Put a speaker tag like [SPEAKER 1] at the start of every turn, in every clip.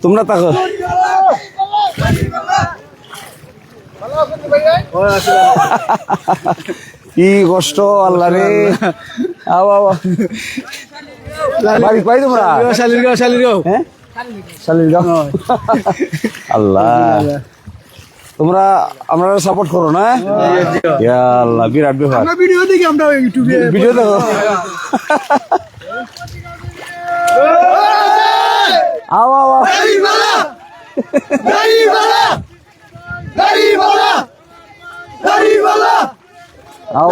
[SPEAKER 1] তোমরা থাকো। কি কষ্ট আল্লাহ রে। বাড়ি পাই তোমরা হ্যাঁ শালিরগাঁও। আল্লাহ তোমরা আমরা সাপোর্ট করো না। আল্লাহ বিরাট ব্যাপার।
[SPEAKER 2] ভিডিও দেখি আমরা ইউটিউবে
[SPEAKER 1] ভিডিও দেখো। আও আও আও। আও।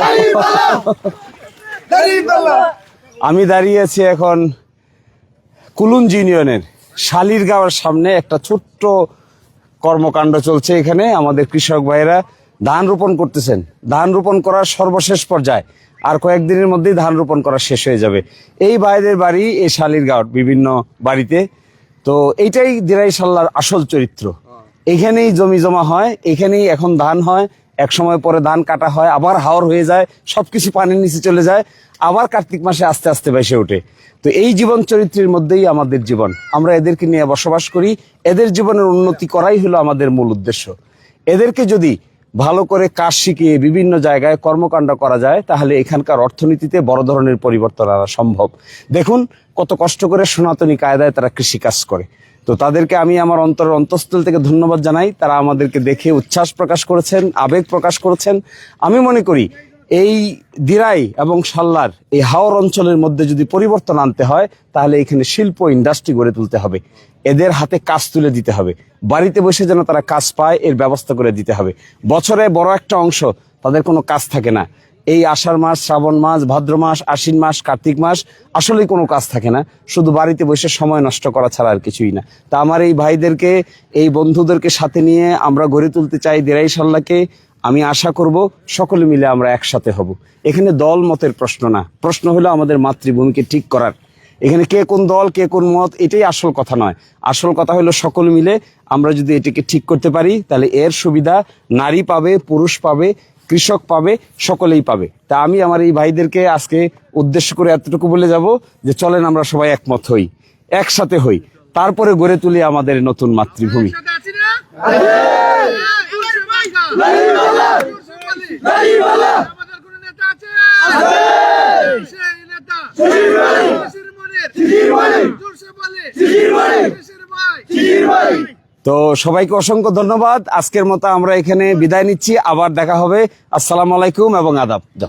[SPEAKER 1] আমি দাঁড়িয়ে আছি এখন কুলুঞ্জ ইউনিয়নের শালিরগাঁওয়ের সামনে। একটা ছোট্ট কর্মকাণ্ড চলছে এখানে। আমাদের কৃষক ভাইয়েরা ধান রোপণ করতেছেন। ধান রোপণ করার সর্বশেষ পর্যায়ে, আর কয়েকদিনের মধ্যেই ধান রোপণ করা শেষ হয়ে যাবে। এই ভাইদের বাড়ি এই শালিরগাঁও বিভিন্ন বাড়িতে। তো এইটাই দিরাই সাল্লার আসল চরিত্র। এখানেই জমি জমা হয়, এখানেই এখন ধান হয়, এক সময় পরে ধান কাটা হয়, আবার হাওর হয়ে যায়, সবকিছু পানির নিচে চলে যায়, আবার কার্তিক মাসে আস্তে আস্তে ভেসে ওঠে। তো এই জীবন চরিত্রের মধ্যেই আমাদের জীবন। আমরা এদেরকে নিয়ে বসবাস করি। এদের জীবনের উন্নতি করাই হলো আমাদের মূল উদ্দেশ্য। এদেরকে যদি ভালো করে কাজ শিখিয়ে বিভিন্ন জায়গায় কর্মকাণ্ড করা যায়, তাহলে এখানকার অর্থনীতিতে বড় ধরনের পরিবর্তন আনা সম্ভব। দেখুন কত কষ্ট করে সনাতনী কায়দায় তারা কৃষিকাজ করে। তো তাদেরকে আমি আমার অন্তরের অন্তঃস্থল থেকে ধন্যবাদ জানাই। তারা আমাদেরকে দেখে উচ্ছ্বাস প্রকাশ করেছেন, আবেগ প্রকাশ করেছেন। আমি মনে করি এই দিরাই এবং সাল্লার এই হাওর অঞ্চলের মধ্যে যদি পরিবর্তন আনতে হয়, তাহলে এখানে শিল্প ইন্ডাস্ট্রি গড়ে তুলতে হবে। এদের হাতে কাজ তুলে দিতে হবে। বাড়িতে বসে যেন তারা কাজ পায় এর ব্যবস্থা করে দিতে হবে। বছরে বড় একটা অংশ তাদের কোনো কাজ থাকে না। এই আষাঢ় মাস, শ্রাবণ মাস, ভাদ্র মাস, আশ্বিন মাস, কার্তিক মাস আসলেই কোনো কাজ থাকে না। শুধু বাড়িতে বসে সময় নষ্ট করা ছাড়া আর কিছুই না। তা আমার এই ভাইদেরকে, এই বন্ধুদেরকে সাথে নিয়ে আমরা গড়ে তুলতে চাই দিরাই সাল্লাকে। আমি আশা করব সকলে মিলে আমরা একসাথে হব। এখানে দল মতের প্রশ্ন না, প্রশ্ন হলো আমাদের মাতৃভূমিকে ঠিক করার। এখানে কে কোন দল, কে কোন মত, এটাই আসল কথা নয়। আসল কথা হলো সকলে মিলে আমরা যদি এটাকে ঠিক করতে পারি, তাহলে এর সুবিধা নারী পাবে, পুরুষ পাবে, কৃষক পাবে, সকলেই পাবে। তা আমি আমার এই ভাইদেরকে আজকে উদ্দেশ্য করে এতটুকু বলে যাব যে চলেন আমরা সবাই একমত হই, একসাথে হই, তারপরে গড়ে তুলি আমাদের নতুন মাতৃভূমি। তো সবাইকে অসংখ্য ধন্যবাদ। আজকের মতো আমরা এখানে বিদায় নিচ্ছি। আবার দেখা হবে। আসসালামু আলাইকুম এবং আদাব।